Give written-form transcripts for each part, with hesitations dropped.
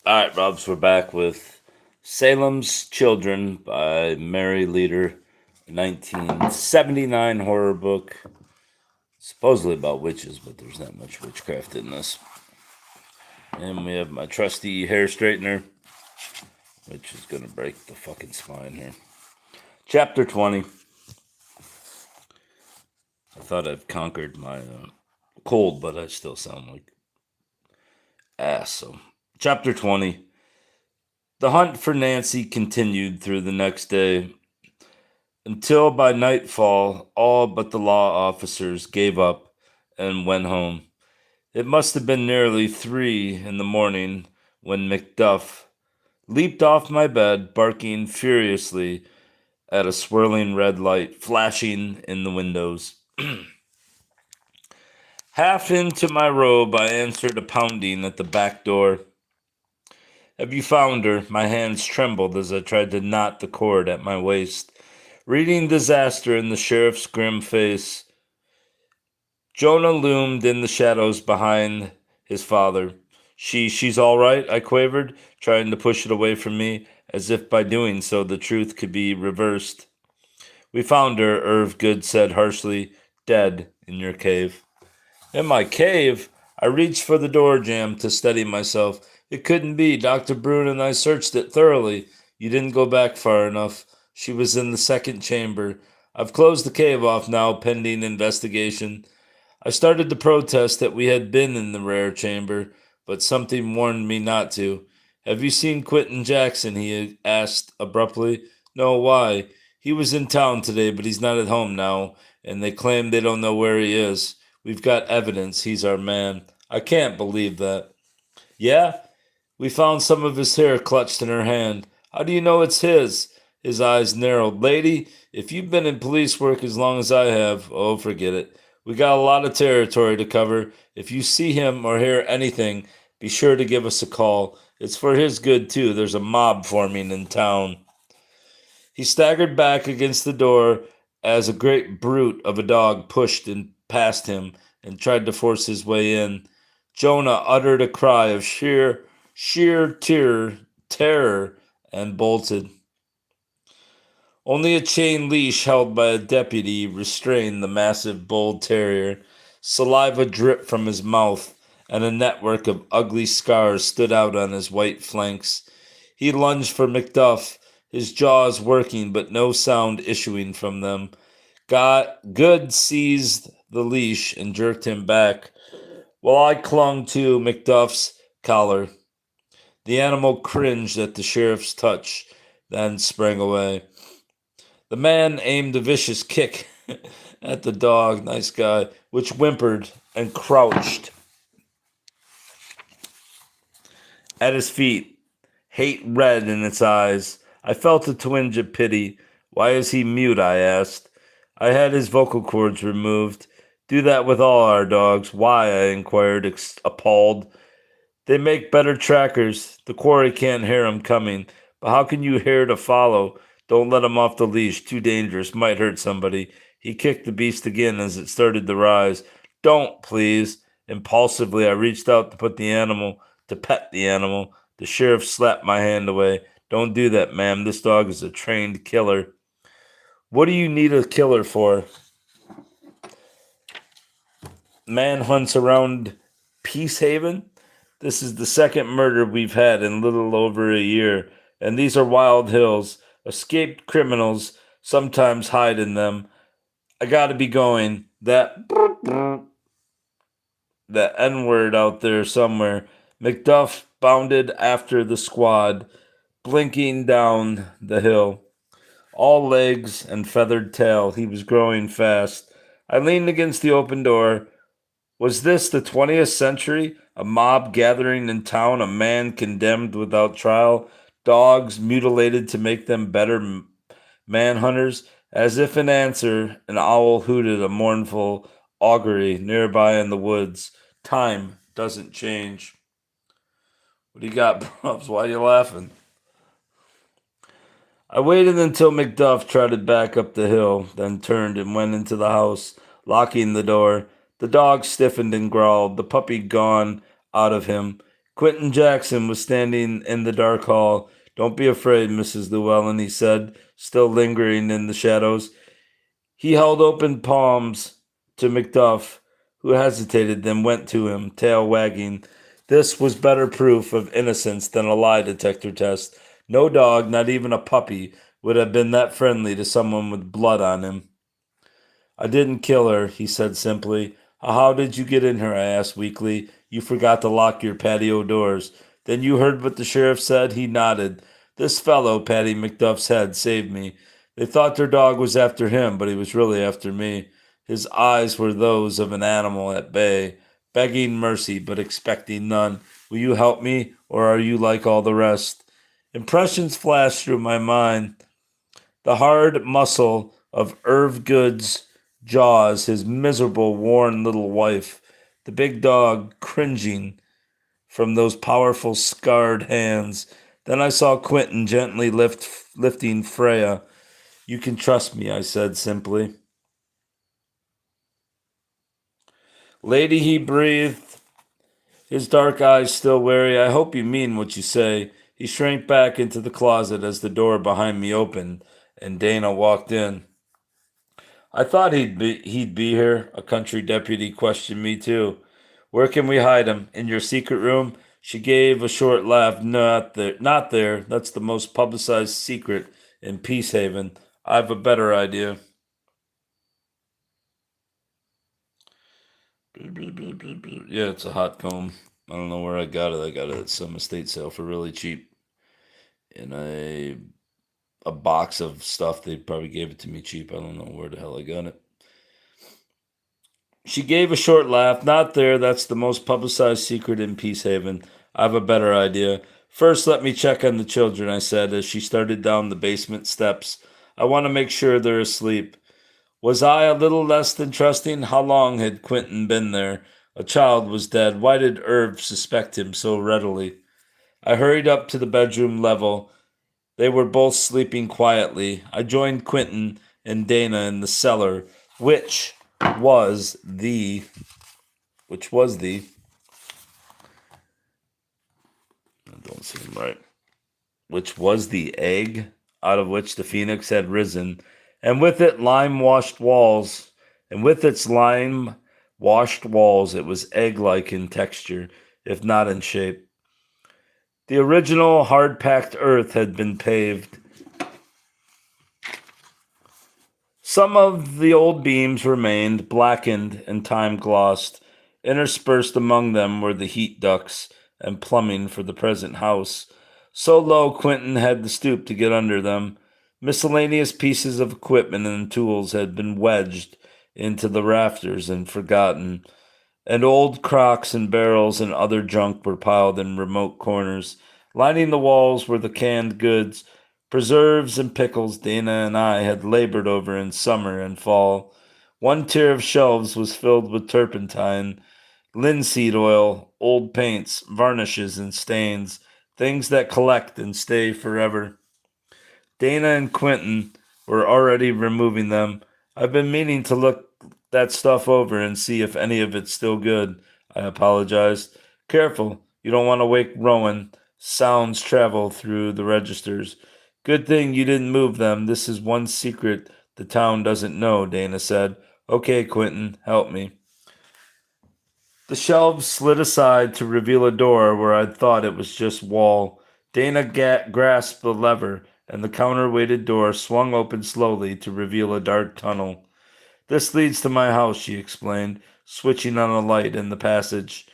All right, Robs, we're back with Salem's Children by Mary Leader, a 1979 horror book, supposedly about witches, but there's not much witchcraft in this. And we have my trusty hair straightener, which is going to break the fucking spine here. Chapter 20. I thought I've conquered my cold, but I still sound like ass. So, Chapter 20. The hunt for Nancy continued through the next day until by nightfall all but the law officers gave up and went home. It must have been nearly 3 in the morning when Macduff leaped off my bed, barking furiously at a swirling red light flashing in the windows. Half into my robe, I answered a pounding at the back door. Have you found her? My hands trembled as I tried to knot the cord at my waist, reading disaster in the sheriff's grim face. Jonah loomed in the shadows behind his father. She's all right, I quavered, trying to push it away from me, as if by doing so the truth could be reversed. We found her, Irv Good said harshly, dead in your cave. In my cave? I reached for the door jamb to steady myself. It couldn't be. Dr. Brune and I searched it thoroughly. You didn't go back far enough. She was in the second chamber. I've closed the cave off now, pending investigation. I started to protest that we had been in the rare chamber, but something warned me not to. Have you seen Quentin Jackson? He asked abruptly. No, why? He was in town today, but he's not at home now, and they claim they don't know where he is. We've got evidence he's our man. I can't believe that. Yeah? We found some of his hair clutched in her hand. How do you know it's his? His eyes narrowed. Lady, if you've been in police work as long as I have, oh, forget it. We got a lot of territory to cover. If you see him or hear anything, be sure to give us a call. It's for his good, too. There's a mob forming in town. He staggered back against the door as a great brute of a dog pushed in past him and tried to force his way in. Jonah uttered a cry of sheer terror, and bolted. Only a chain leash held by a deputy restrained the massive bull terrier. Saliva dripped from his mouth, and a network of ugly scars stood out on his white flanks. He lunged for Macduff, his jaws working but no sound issuing from them. Good seized the leash and jerked him back, while I clung to Macduff's collar. The animal cringed at the sheriff's touch, then sprang away. The man aimed a vicious kick at the dog, nice guy, which whimpered and crouched at his feet, hate red in its eyes. I felt a twinge of pity. Why is he mute? I asked. I had his vocal cords removed. Do that with all our dogs. Why? I inquired, appalled. They make better trackers. The quarry can't hear 'em coming. But how can you hear to follow? Don't let him off the leash. Too dangerous. Might hurt somebody. He kicked the beast again as it started to rise. Don't, please. Impulsively, I reached out to pet the animal. The sheriff slapped my hand away. Don't do that, ma'am. This dog is a trained killer. What do you need a killer for? Man hunts around Peacehaven? This is the second murder we've had in little over a year, and these are wild hills. Escaped criminals sometimes hide in them. I gotta be going. That N-word out there somewhere. Macduff bounded after the squad, blinking down the hill. All legs and feathered tail, he was growing fast. I leaned against the open door. Was this the 20th century? A mob gathering in town, a man condemned without trial, dogs mutilated to make them better manhunters? As if in answer, an owl hooted a mournful augury nearby in the woods. Time doesn't change. What do you got, Brubs? Why are you laughing? I waited until Macduff trotted back up the hill, then turned and went into the house, locking the door. The dog stiffened and growled, the puppy gone out of him. Quentin Jackson was standing in the dark hall. Don't be afraid, Mrs. Llewellyn, he said, still lingering in the shadows. He held open palms to Macduff, who hesitated, then went to him, tail wagging. This was better proof of innocence than a lie detector test. No dog, not even a puppy, would have been that friendly to someone with blood on him. I didn't kill her, he said simply. How did you get in here? I asked weakly. You forgot to lock your patio doors. Then you heard what the sheriff said? He nodded. This fellow, patting Macduff's head, saved me. They thought their dog was after him, but he was really after me. His eyes were those of an animal at bay, begging mercy but expecting none. Will you help me, or are you like all the rest? Impressions flashed through my mind. The hard muscle of Irv Good's jaws, his miserable, worn little wife, the big dog cringing from those powerful, scarred hands. Then I saw Quentin gently lifting Freya. You can trust me, I said simply. Lady, he breathed, his dark eyes still wary. I hope you mean what you say. He shrank back into the closet as the door behind me opened and Dana walked in. I thought he'd be here. A country deputy questioned me too. Where can we hide him? In your secret room? She gave a short laugh. Not there. Not there. That's the most publicized secret in Peacehaven. I've a better idea. Yeah, it's a hot comb. I don't know where I got it. I got it at some estate sale for really cheap. In a box of stuff. They probably gave it to me cheap. I don't know where the hell I got it. She gave a short laugh. Not there. That's the most publicized secret in Peacehaven. I have a better idea. First, let me check on the children, I said as she started down the basement steps. I want to make sure they're asleep. Was I a little less than trusting? How long had Quentin been there? A child was dead. Why did Irv suspect him so readily? I hurried up to the bedroom level. They were both sleeping quietly. I joined Quentin and Dana in the cellar, which was the I don't seem right. Which was the egg out of which the phoenix had risen, and with it lime washed walls, and with its lime washed walls it was egg like in texture, if not in shape. The original hard packed earth had been paved. Some of the old beams remained, blackened and time glossed. Interspersed among them were the heat ducts and plumbing for the present house. So low Quentin had to stoop to get under them. Miscellaneous pieces of equipment and tools had been wedged into the rafters and forgotten, and old crocks and barrels and other junk were piled in remote corners. Lining the walls were the canned goods, preserves and pickles Dana and I had labored over in summer and fall. One tier of shelves was filled with turpentine, linseed oil, old paints, varnishes, and stains, things that collect and stay forever. Dana and Quentin were already removing them. I've been meaning to look that stuff over and see if any of it's still good. I apologized. Careful, you don't want to wake Rowan. Sounds travel through the registers. Good thing you didn't move them. This is one secret the town doesn't know, Dana said. Okay, Quentin, help me. The shelves slid aside to reveal a door where I'd thought it was just wall. Dana grasped the lever, and the counterweighted door swung open slowly to reveal a dark tunnel. This leads to my house, she explained, switching on a light in the passage.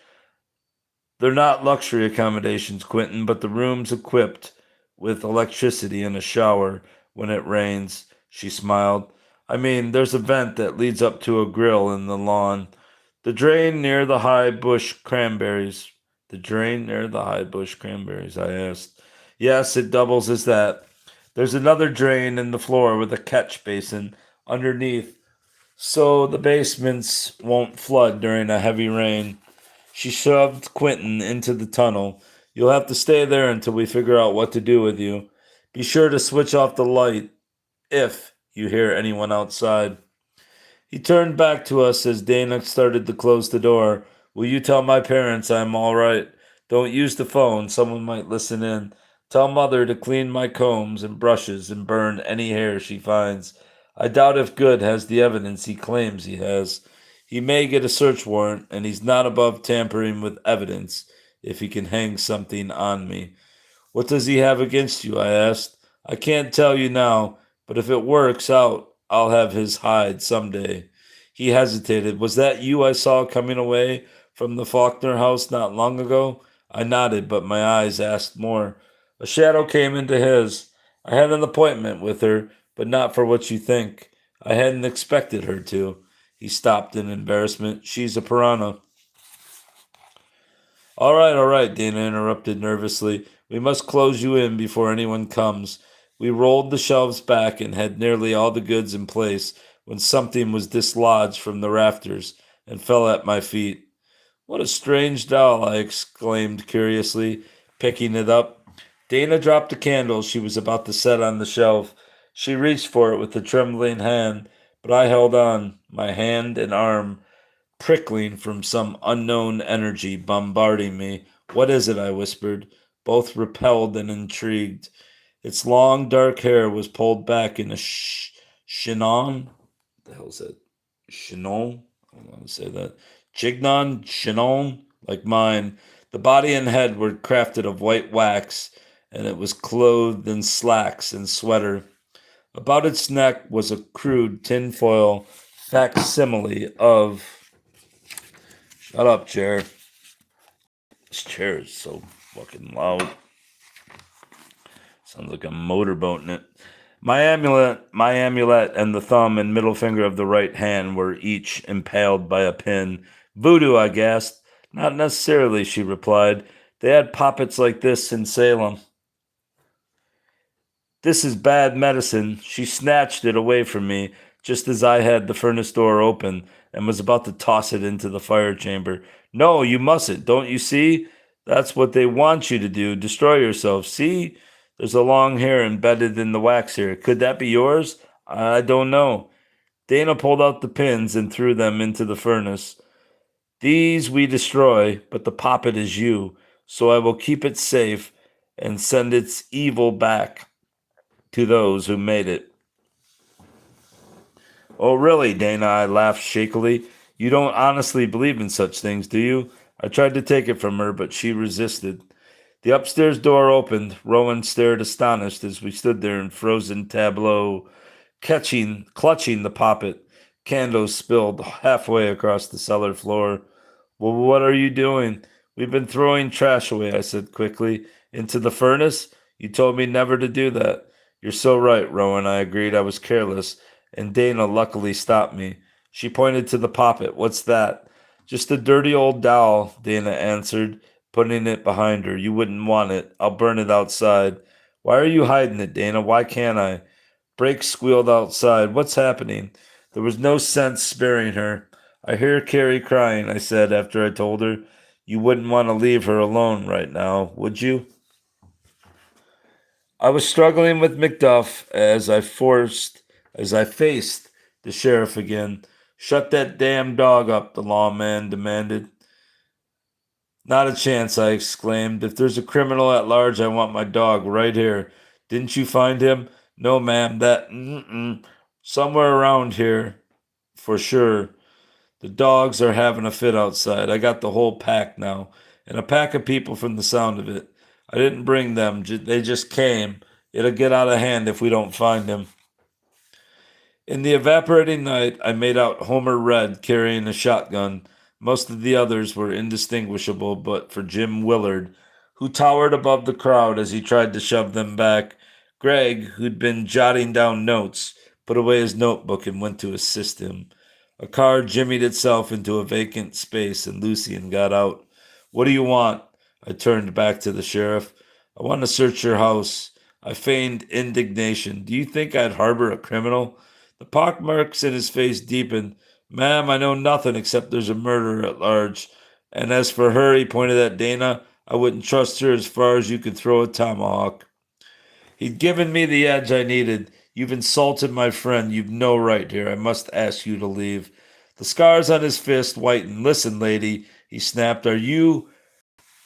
They're not luxury accommodations, Quentin, but the rooms equipped with electricity and a shower when it rains, she smiled. I mean, there's a vent that leads up to a grill in the lawn. The drain near the high bush cranberries. The drain near the high bush cranberries, I asked. Yes, it doubles as that. There's another drain in the floor with a catch basin underneath so the basements won't flood during a heavy rain. She shoved Quentin into the tunnel. You'll have to stay there until we figure out what to do with you. Be sure to switch off the light if you hear anyone outside. He turned back to us as Dana started to close the door. Will you tell my parents I'm all right? Don't use the phone. Someone might listen in. Tell Mother to clean my combs and brushes and burn any hair she finds. I doubt if Good has the evidence he claims he has. He may get a search warrant, and he's not above tampering with evidence if he can hang something on me. What does he have against you? I asked. I can't tell you now, but if it works out, I'll have his hide someday. He hesitated. Was that you I saw coming away from the Faulkner house not long ago? I nodded, but my eyes asked more. A shadow came into his. I had an appointment with her, but not for what you think. I hadn't expected her to. He stopped in embarrassment. She's a piranha. All right, Dana interrupted nervously. We must close you in before anyone comes. We rolled the shelves back and had nearly all the goods in place when something was dislodged from the rafters and fell at my feet. What a strange doll, I exclaimed curiously, picking it up. Dana dropped a candle she was about to set on the shelf. She reached for it with a trembling hand, but I held on, my hand and arm prickling from some unknown energy bombarding me. What is it? I whispered, both repelled and intrigued. Its long dark hair was pulled back in a chignon. What the hell is that? Chignon? I don't know how to say that. Chignon, like mine. The body and head were crafted of white wax, and it was clothed in slacks and sweater. About its neck was a crude tinfoil facsimile of. Shut up, chair. This chair is so fucking loud. Sounds like a motorboat in it. My amulet, and the thumb and middle finger of the right hand were each impaled by a pin. Voodoo, I gasped. Not necessarily, she replied. They had poppets like this in Salem. This is bad medicine. She snatched it away from me, just as I had the furnace door open and was about to toss it into the fire chamber. No, you mustn't. Don't you see? That's what they want you to do. Destroy yourself. See? There's a long hair embedded in the wax here. Could that be yours? I don't know. Dana pulled out the pins and threw them into the furnace. These we destroy, but the poppet is you, so I will keep it safe and send its evil back to those who made it. Oh, really, Dana? I laughed shakily. You don't honestly believe in such things, do you? I tried to take it from her, but she resisted. The upstairs door opened. Rowan stared astonished as we stood there in frozen tableau, clutching the poppet. Candles spilled halfway across the cellar floor. Well, what are you doing? We've been throwing trash away, I said quickly. Into the furnace? You told me never to do that. You're so right, Rowan, I agreed. I was careless, and Dana luckily stopped me. She pointed to the poppet. What's that? Just a dirty old doll, Dana answered, putting it behind her. You wouldn't want it. I'll burn it outside. Why are you hiding it, Dana? Why can't I? Brakes squealed outside. What's happening? There was no sense sparing her. I hear Carrie crying, I said after I told her. You wouldn't want to leave her alone right now, would you? I was struggling with Macduff as I faced the sheriff again. Shut that damn dog up, the lawman demanded. Not a chance, I exclaimed. If there's a criminal at large, I want my dog right here. Didn't you find him? No, ma'am, somewhere around here, for sure. The dogs are having a fit outside. I got the whole pack now, and a pack of people from the sound of it. I didn't bring them. They just came. It'll get out of hand if we don't find him. In the evaporating night, I made out Homer Red carrying a shotgun. Most of the others were indistinguishable but for Jim Willard, who towered above the crowd as he tried to shove them back. Greg, who'd been jotting down notes, put away his notebook and went to assist him. A car jimmied itself into a vacant space, and Lucian got out. What do you want? I turned back to the sheriff. I want to search your house. I feigned indignation. Do you think I'd harbor a criminal? The pockmarks in his face deepened. Ma'am, I know nothing except there's a murderer at large. And as for her, he pointed at Dana, I wouldn't trust her as far as you could throw a tomahawk. He'd given me the edge I needed. You've insulted my friend. You've no right here. I must ask you to leave. The scars on his fist whitened. Listen, lady, he snapped. Are you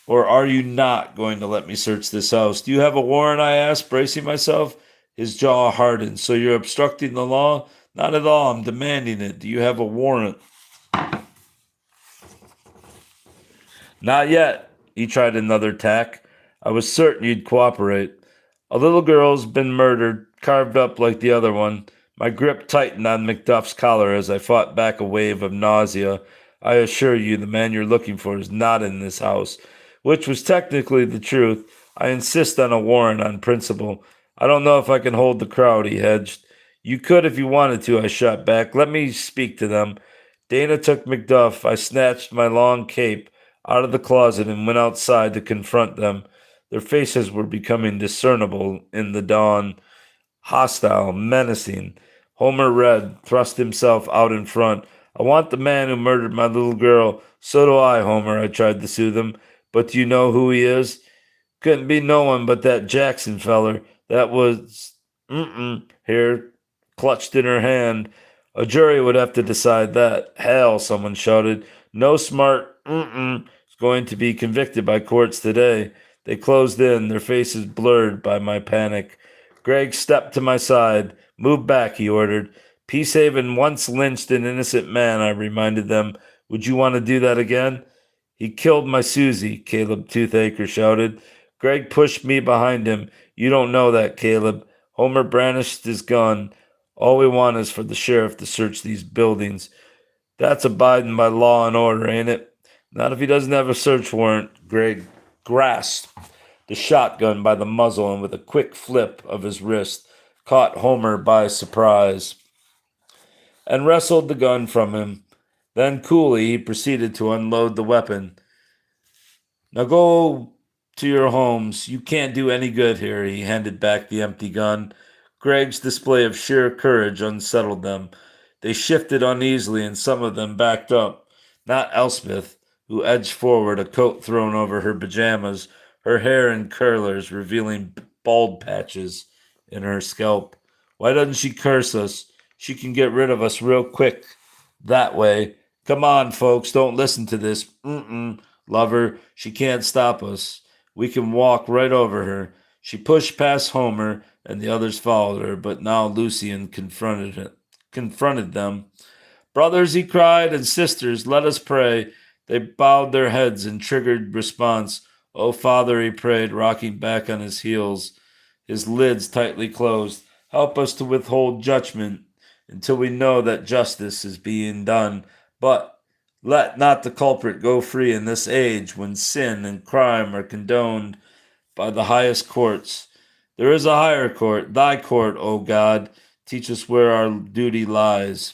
Or are you not going to let me search this house? Do you have a warrant? I asked, bracing myself. His jaw hardened. So you're obstructing the law? Not at all. I'm demanding it. Do you have a warrant? Not yet. He tried another tack. I was certain you'd cooperate. A little girl's been murdered, carved up like the other one. My grip tightened on Macduff's collar as I fought back a wave of nausea. I assure you, the man you're looking for is not in this house, which was technically the truth. I insist on a warrant on principle. I don't know if I can hold the crowd, he hedged. You could if you wanted to, I shot back. Let me speak to them. Dana took Macduff. I snatched my long cape out of the closet and went outside to confront them. Their faces were becoming discernible in the dawn, hostile, menacing. Homer Red thrust himself out in front. I want the man who murdered my little girl. So do I, Homer, I tried to soothe him. But do you know who he is? Couldn't be no one but that Jackson feller. That was here, clutched in her hand. A jury would have to decide that. Hell, someone shouted. No smart is going to be convicted by courts today. They closed in, their faces blurred by my panic. Greg stepped to my side. Move back, he ordered. Peacehaven once lynched an innocent man, I reminded them. Would you want to do that again? He killed my Susie, Caleb Toothaker shouted. Greg pushed me behind him. You don't know that, Caleb. Homer brandished his gun. All we want is for the sheriff to search these buildings. That's abiding by law and order, ain't it? Not if he doesn't have a search warrant. Greg grasped the shotgun by the muzzle and with a quick flip of his wrist caught Homer by surprise and wrestled the gun from him. Then coolly he proceeded to unload the weapon. Now go to your homes. You can't do any good here. He handed back the empty gun. Greg's display of sheer courage unsettled them. They shifted uneasily and some of them backed up. Not Elspeth, who edged forward, a coat thrown over her pajamas, her hair in curlers revealing bald patches in her scalp. Why doesn't she curse us? She can get rid of us real quick that way. Come on, folks, don't listen to this. Lover, she can't stop us. We can walk right over her. She pushed past Homer, and the others followed her, but now Lucian confronted them. Brothers, he cried, and sisters, let us pray. They bowed their heads in triggered response. Oh, Father, he prayed, rocking back on his heels, his lids tightly closed. Help us to withhold judgment until we know that justice is being done. But let not the culprit go free in this age when sin and crime are condoned by the highest courts. There is a higher court, thy court, O God. Teach us where our duty lies.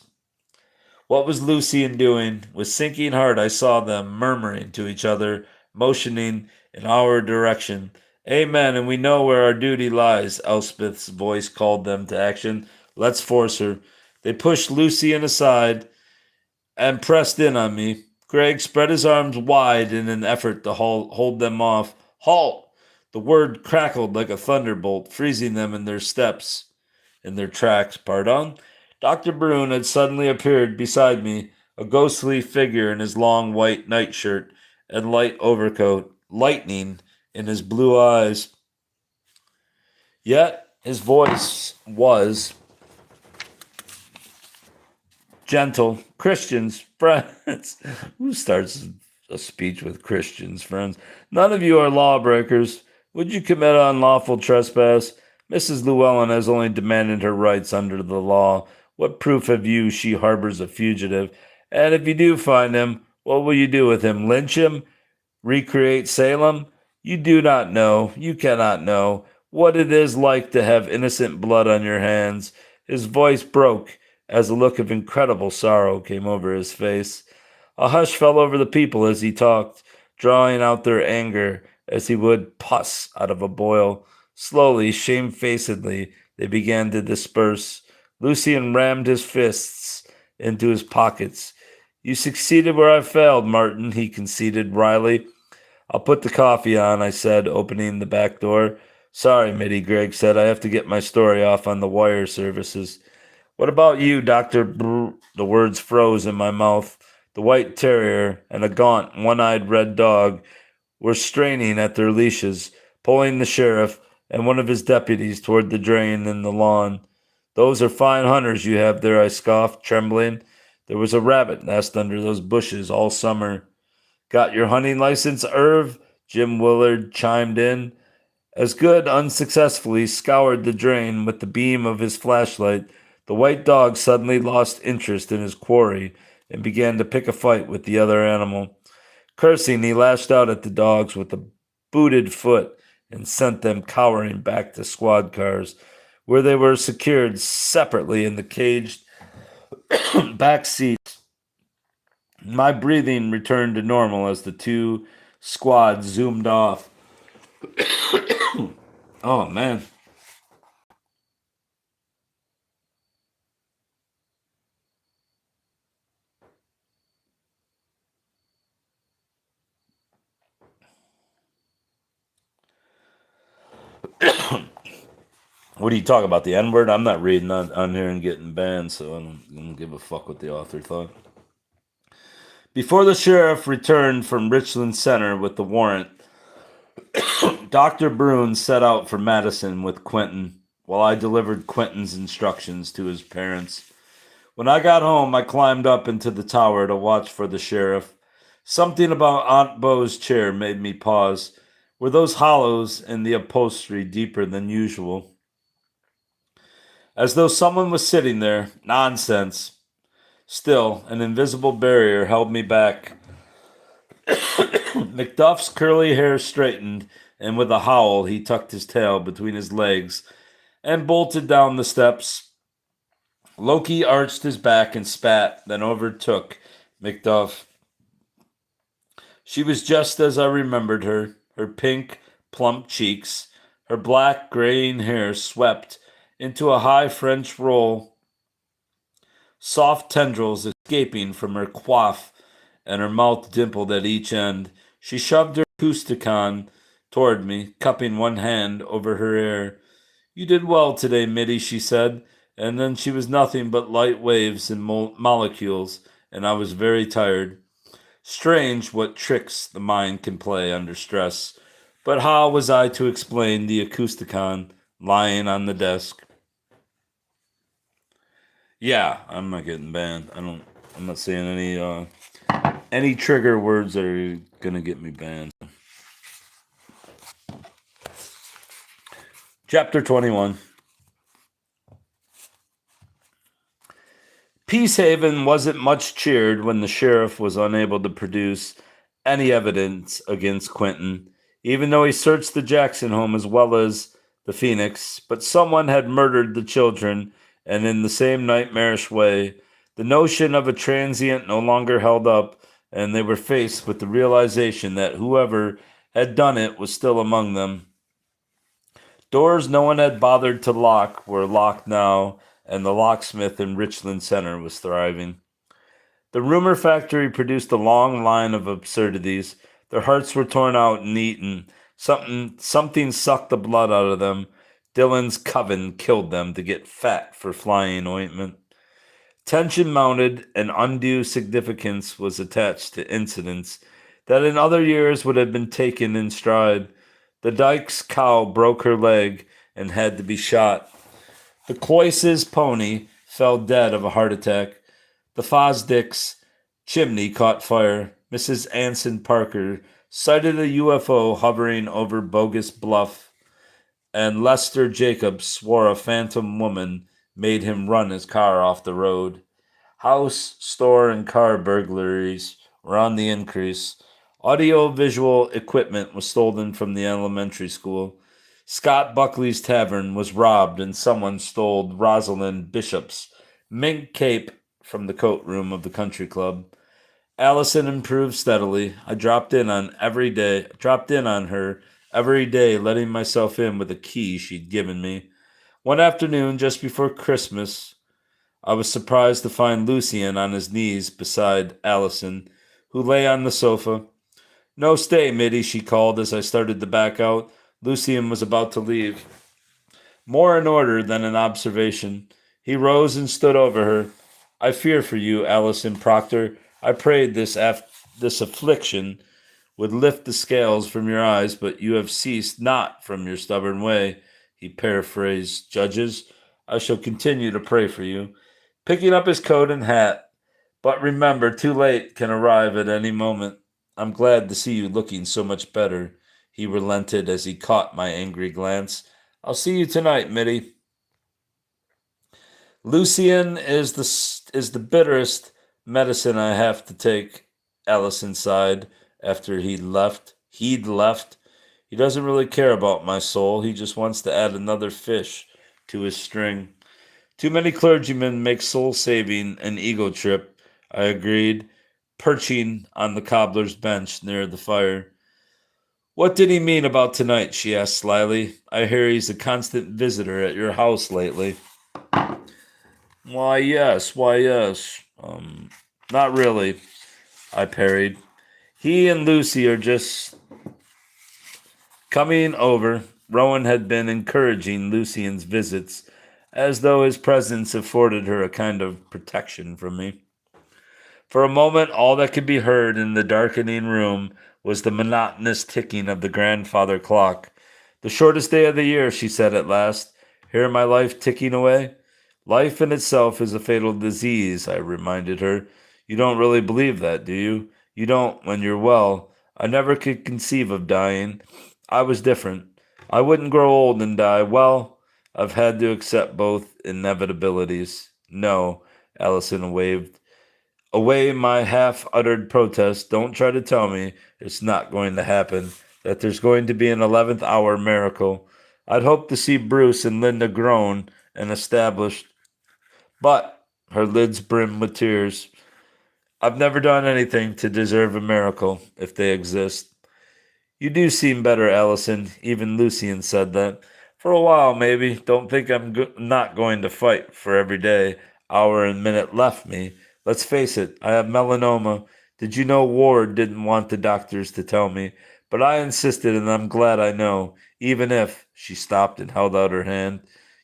What was Lucian doing? With sinking heart, I saw them murmuring to each other, motioning in our direction. Amen, and we know where our duty lies. Elspeth's voice called them to action. Let's force her. They pushed Lucian aside and pressed in on me. Greg spread his arms wide in an effort to hold them off. Halt! The word crackled like a thunderbolt, freezing them in their tracks. Pardon? Dr. Brune had suddenly appeared beside me, a ghostly figure in his long white nightshirt and light overcoat, lightning in his blue eyes. Yet his voice was gentle. Christians, friends. Who starts a speech with Christians, friends? None of you are lawbreakers. Would you commit unlawful trespass? Mrs. Llewellyn has only demanded her rights under the law. What proof have you she harbors a fugitive? And if you do find him, what will you do with him? Lynch him? Recreate Salem? You do not know, you cannot know, what it is like to have innocent blood on your hands. His voice broke as a look of incredible sorrow came over his face. A hush fell over the people as he talked, drawing out their anger as he would pus out of a boil. Slowly, shamefacedly, they began to disperse. Lucian rammed his fists into his pockets. You succeeded where I failed, Martin, he conceded wryly. I'll put the coffee on, I said, opening the back door. Sorry, Mitty, Greg said. I have to get my story off on the wire services. What about you, Dr. Brr? The words froze in my mouth. The white terrier and a gaunt, one-eyed red dog were straining at their leashes, pulling the sheriff and one of his deputies toward the drain in the lawn. Those are fine hunters you have there, I scoffed, trembling. There was a rabbit nest under those bushes all summer. Got your hunting license, Irv? Jim Willard chimed in. As Good unsuccessfully scoured the drain with the beam of his flashlight, the white dog suddenly lost interest in his quarry and began to pick a fight with the other animal. Cursing, he lashed out at the dogs with a booted foot and sent them cowering back to squad cars, where they were secured separately in the caged back seats. My breathing returned to normal as the two squads zoomed off. Oh, man. What do you talk about? The N word? I'm not reading on here and getting banned, so I don't give a fuck what the author thought. Before the sheriff returned from Richland Center with the warrant, Dr. Brune set out for Madison with Quentin, while I delivered Quentin's instructions to his parents. When I got home, I climbed up into the tower to watch for the sheriff. Something about Aunt Bo's chair made me pause. Were those hollows in the upholstery deeper than usual? As though someone was sitting there. Nonsense. Still, an invisible barrier held me back. Macduff's curly hair straightened, and with a howl he tucked his tail between his legs and bolted down the steps. Loki arched his back and spat, then overtook Macduff. She was just as I remembered her, her pink, plump cheeks, her black, graying hair swept into a high French roll, soft tendrils escaping from her coif, and her mouth dimpled at each end. She shoved her acousticon toward me, cupping one hand over her ear. You did well today, Mitty, she said, and then she was nothing but light waves and molecules, and I was very tired. Strange what tricks the mind can play under stress. But how was I to explain the acousticon lying on the desk? Yeah, I'm not getting banned. I'm not saying any trigger words that are gonna get me banned. Chapter 21. Peacehaven wasn't much cheered when the sheriff was unable to produce any evidence against Quentin, even though he searched the Jackson home as well as the Phoenix. But someone had murdered the children, and in the same nightmarish way, the notion of a transient no longer held up, and they were faced with the realization that whoever had done it was still among them. Doors no one had bothered to lock were locked now, and the locksmith in Richland Center was thriving. The rumor factory produced a long line of absurdities. Their hearts were torn out and eaten. Something sucked the blood out of them. Dylan's coven killed them to get fat for flying ointment. Tension mounted, and undue significance was attached to incidents that in other years would have been taken in stride. The Dyke's cow broke her leg and had to be shot. The Cloyce's pony fell dead of a heart attack. The Fosdick's chimney caught fire. Mrs. Anson Parker sighted a UFO hovering over Bogus Bluff, and Lester Jacobs swore a phantom woman made him run his car off the road. House, store, and car burglaries were on the increase. Audio-visual equipment was stolen from the elementary school. Scott Buckley's tavern was robbed, and someone stole Rosalind Bishop's mink cape from the coat room of the country club. Allison improved steadily. I dropped in on her every day, letting myself in with a key she'd given me. One afternoon, just before Christmas, I was surprised to find Lucien on his knees beside Allison, who lay on the sofa. No stay, Mitty, she called as I started to back out. Lucien was about to leave. More an order than an observation. He rose and stood over her. I fear for you, Allison Proctor. I prayed this affliction would lift the scales from your eyes, but you have ceased not from your stubborn way. He paraphrased Judges. I shall continue to pray for you. Picking up his coat and hat. But remember, too late can arrive at any moment. I'm glad to see you looking so much better. He relented as he caught my angry glance. I'll see you tonight, Mitty. Lucian is the bitterest medicine I have to take, Allison sighed after he'd left. He doesn't really care about my soul. He just wants to add another fish to his string. Too many clergymen make soul saving an ego trip, I agreed, perching on the cobbler's bench near the fire. What did he mean about tonight? She asked slyly. I hear he's a constant visitor at your house lately. Why, yes. Not really, I parried. He and Lucy are just coming over. Rowan had been encouraging Lucian's visits, as though his presence afforded her a kind of protection from me. For a moment, all that could be heard in the darkening room was the monotonous ticking of the grandfather clock. The shortest day of the year, she said at last. Hear my life ticking away? Life in itself is a fatal disease, I reminded her. You don't really believe that, do you? You don't when you're well. I never could conceive of dying. I was different. I wouldn't grow old and die. Well, I've had to accept both inevitabilities. No, Allison waved away my half-uttered protest. Don't try to tell me it's not going to happen, that there's going to be an 11th hour miracle. I'd hoped to see Bruce and Linda grown and established, but her lids brimmed with tears. I've never done anything to deserve a miracle, if they exist. You do seem better, Allison. Even Lucian said that. For a while, maybe. Don't think I'm not going to fight for every day, hour, and minute left me. Let's face it, I have melanoma. Did you know Ward didn't want the doctors to tell me? But I insisted, and I'm glad I know. Even if, she stopped and held out her hand.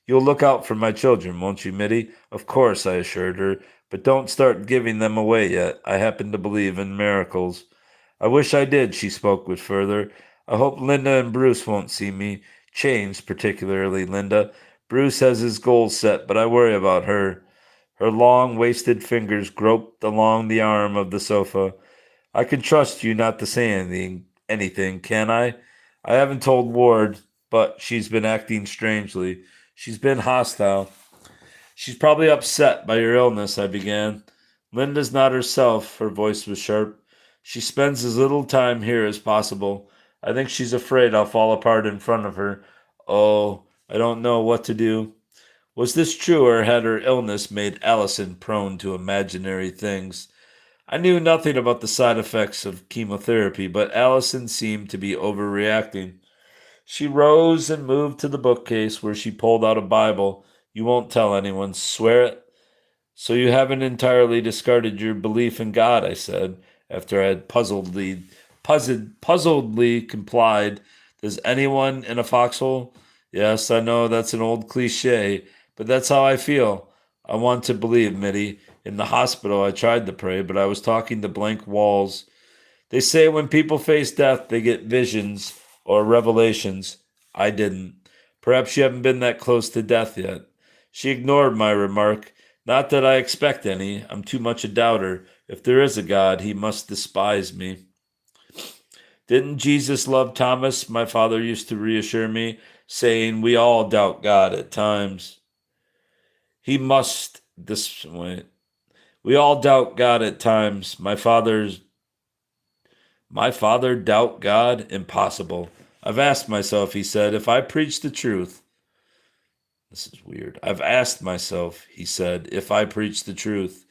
You'll look out for my children, won't you, Mitty? Of course, I assured her. But don't start giving them away yet. I happen to believe in miracles. I wish I did, she spoke with fervor. I hope Linda and Bruce won't see me changed, particularly Linda. Bruce has his goals set, but I worry about her. Her long, wasted fingers groped along the arm of the sofa. I can trust you not to say anything, can I? I haven't told Ward, but she's been acting strangely. She's been hostile. She's probably upset by your illness, I began. Linda's not herself, her voice was sharp. She spends as little time here as possible. I think she's afraid I'll fall apart in front of her. Oh, I don't know what to do. Was this true, or had her illness made Allison prone to imaginary things? I knew nothing about the side effects of chemotherapy, but Allison seemed to be overreacting. She rose and moved to the bookcase where she pulled out a Bible. You won't tell anyone, swear it? So you haven't entirely discarded your belief in God, I said, after I had puzzledly complied. Does anyone in a foxhole? Yes, I know that's an old cliche, but that's how I feel. I want to believe, Mitty. In the hospital, I tried to pray, but I was talking to blank walls. They say when people face death, they get visions or revelations. I didn't. Perhaps you haven't been that close to death yet. She ignored my remark. Not that I expect any. I'm too much a doubter. If there is a God, he must despise me. Didn't Jesus love Thomas? My father used to reassure me, saying we all doubt God at times. He must this way. We all doubt God at times. My father doubt God? Impossible. I've asked myself, he said, if I preach the truth. This is weird. I've asked myself, he said, if I preach the truth.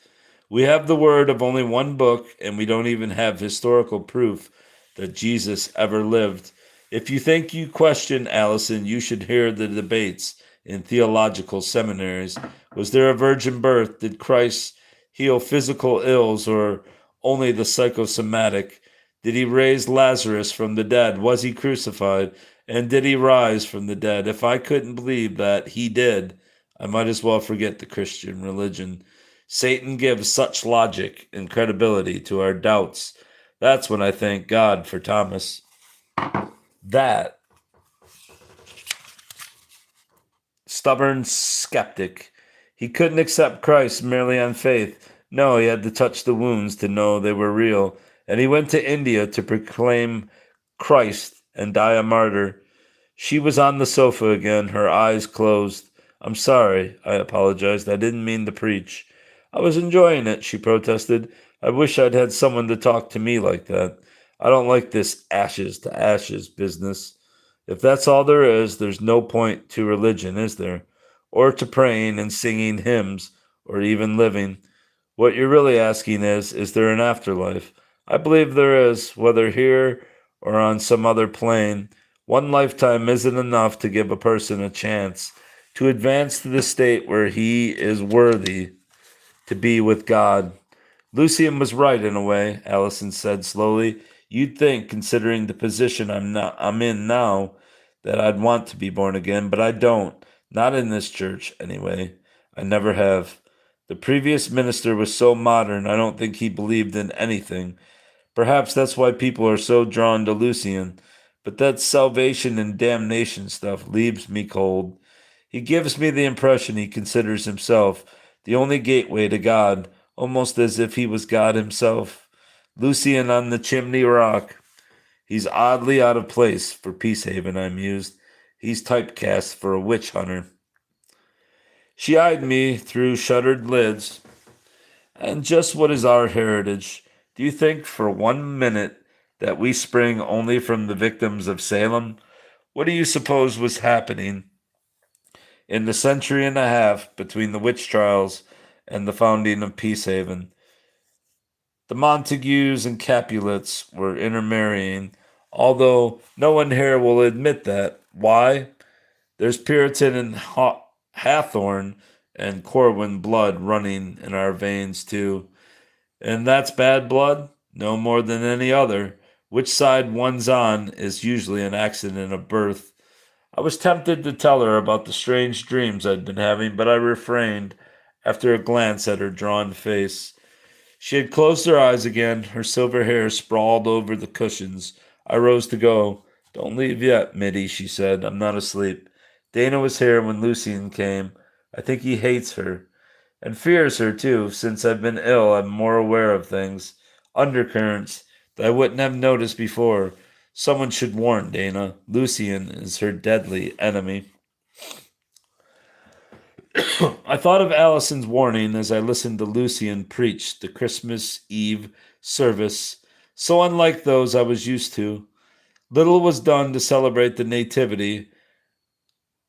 We have the word of only one book, and we don't even have historical proof that Jesus ever lived. If you think you question Allison, you should hear the debates in theological seminaries. Was there a virgin birth? Did Christ heal physical ills or only the psychosomatic? Did he raise Lazarus from the dead? Was he crucified? And did he rise from the dead? If I couldn't believe that he did, I might as well forget the Christian religion. Satan gives such logic and credibility to our doubts. That's when I thank God for Thomas. That stubborn skeptic. He couldn't accept Christ merely on faith. No, he had to touch the wounds to know they were real. And he went to India to proclaim Christ and die a martyr. She was on the sofa again, her eyes closed. I'm sorry, I apologized. I didn't mean to preach. I was enjoying it, she protested. I wish I'd had someone to talk to me like that. I don't like this ashes to ashes business. If that's all there is, there's no point to religion, is there? Or to praying and singing hymns, or even living. What you're really asking is there an afterlife? I believe there is, whether here or on some other plane. One lifetime isn't enough to give a person a chance to advance to the state where he is worthy to be with God. Lucian was right in a way, Allison said slowly. You'd think, considering the position I'm in now, that I'd want to be born again, but I don't. Not in this church, anyway. I never have. The previous minister was so modern, I don't think he believed in anything. Perhaps that's why people are so drawn to Lucian. But that salvation and damnation stuff leaves me cold. He gives me the impression he considers himself the only gateway to God, almost as if he was God himself. Lucian on the chimney rock. He's oddly out of place for Peacehaven, I mused. He's typecast for a witch hunter. She eyed me through shuttered lids. And just what is our heritage? Do you think for 1 minute that we spring only from the victims of Salem? What do you suppose was happening in the century and a half between the witch trials and the founding of Peacehaven? The Montagues and Capulets were intermarrying, although no one here will admit that. Why? There's Puritan and Hathorne and Corwin blood running in our veins, too. And that's bad blood? No more than any other. Which side one's on is usually an accident of birth. I was tempted to tell her about the strange dreams I'd been having, but I refrained after a glance at her drawn face. She had closed her eyes again, her silver hair sprawled over the cushions. I rose to go. Don't leave yet, Mitty, she said. I'm not asleep. Dana was here when Lucian came. I think he hates her. And fears her, too. Since I've been ill, I'm more aware of things. Undercurrents that I wouldn't have noticed before. Someone should warn Dana. Lucian is her deadly enemy. I thought of Allison's warning as I listened to Lucian preach the Christmas Eve service, so unlike those I was used to. Little was done to celebrate the Nativity.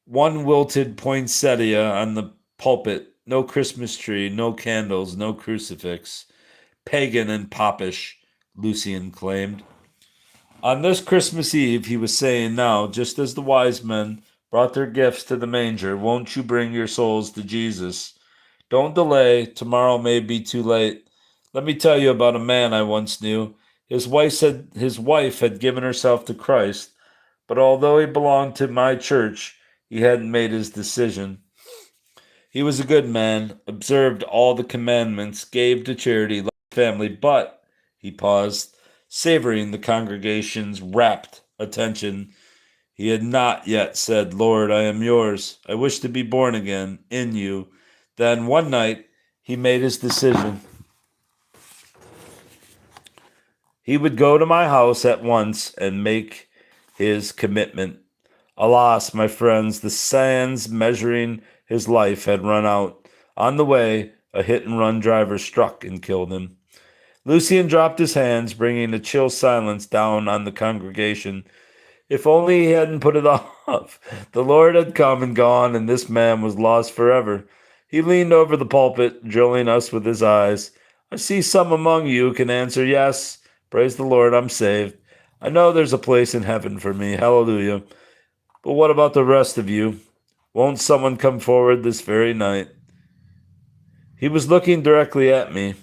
One wilted poinsettia on the pulpit, no Christmas tree, no candles, no crucifix. Pagan and popish, Lucian claimed. On this Christmas Eve, he was saying now, just as the wise men brought their gifts to the manger, won't you bring your souls to Jesus? Don't delay, tomorrow may be too late. Let me tell you about a man I once knew. His wife had given herself to Christ, but although he belonged to my church, he hadn't made his decision. He was a good man, observed all the commandments, gave to charity, loved family, but, he paused, savoring the congregation's rapt attention, he had not yet said, Lord, I am yours. I wish to be born again in you. Then one night he made his decision. He would go to my house at once and make his commitment. Alas, my friends, the sands measuring his life had run out. On the way, a hit-and-run driver struck and killed him. Lucian dropped his hands, bringing a chill silence down on the congregation. If only he hadn't put it off. The Lord had come and gone, and this man was lost forever. He leaned over the pulpit, drilling us with his eyes. I see some among you can answer, yes, praise the Lord, I'm saved. I know there's a place in heaven for me, hallelujah. But what about the rest of you? Won't someone come forward this very night? He was looking directly at me.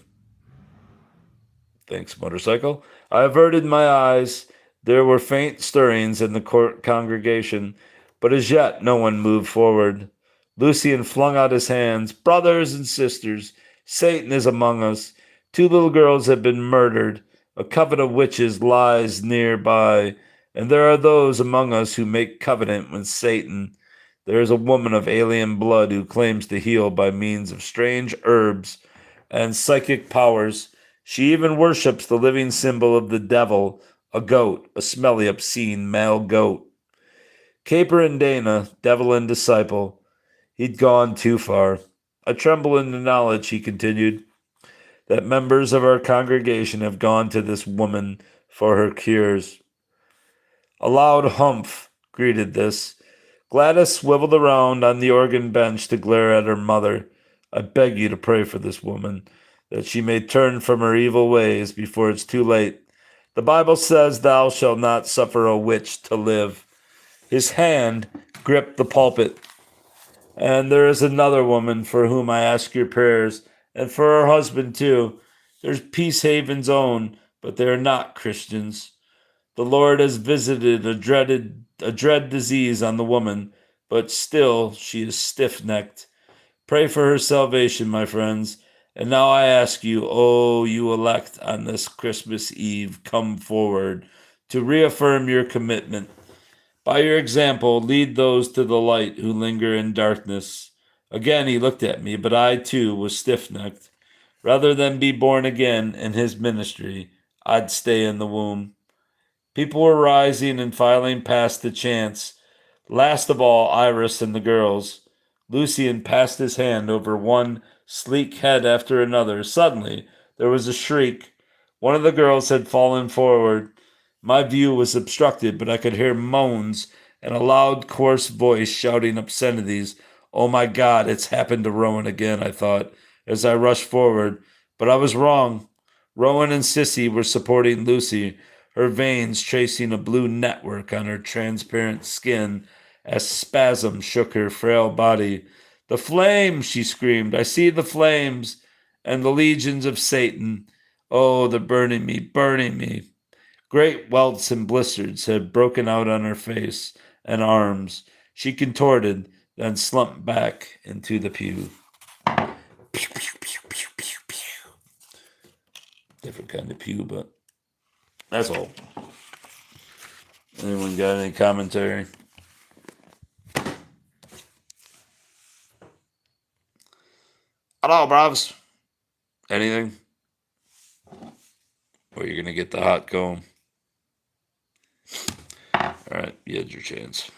Thanks, motorcycle. I averted my eyes. There were faint stirrings in the congregation, but as yet no one moved forward. Lucian flung out his hands. Brothers and sisters, Satan is among us. 2 little girls have been murdered. A coven of witches lies nearby, and there are those among us who make covenant with Satan. There is a woman of alien blood who claims to heal by means of strange herbs and psychic powers. She even worships the living symbol of the devil, a goat, a smelly, obscene male goat. Caper and Dana, devil and disciple. He'd gone too far. I tremble in the knowledge, he continued, that members of our congregation have gone to this woman for her cures. A loud humph greeted this. Gladys swiveled around on the organ bench to glare at her mother. I beg you to pray for this woman, that she may turn from her evil ways before it's too late. The Bible says, thou shalt not suffer a witch to live. His hand gripped the pulpit. And there is another woman for whom I ask your prayers, and for her husband too. There's Peace Haven's own, but they are not Christians. The Lord has visited a dread disease on the woman, but still she is stiff-necked. Pray for her salvation, my friends. And now I ask you, oh, you elect on this Christmas Eve, come forward to reaffirm your commitment. By your example, lead those to the light who linger in darkness. Again he looked at me, but I too was stiff-necked. Rather than be born again in his ministry, I'd stay in the womb. People were rising and filing past the chants. Last of all, Iris and the girls. Lucian passed his hand over one sleek head after another. Suddenly, there was a shriek. One of the girls had fallen forward. My view was obstructed, but I could hear moans and a loud, coarse voice shouting obscenities. Oh my God, it's happened to Rowan again, I thought, as I rushed forward. But I was wrong. Rowan and Sissy were supporting Lucy, her veins tracing a blue network on her transparent skin as spasm shook her frail body. The flames, she screamed. I see the flames and the legions of Satan. Oh, they're burning me, burning me. Great welts and blisters had broken out on her face and arms. She contorted, then slumped back into the pew. Pew, pew, pew, pew, pew, pew. Different kind of pew, but that's all. Anyone got any commentary? Hello, bros. Anything? Or you're going to get the hot comb? All right, you had your chance.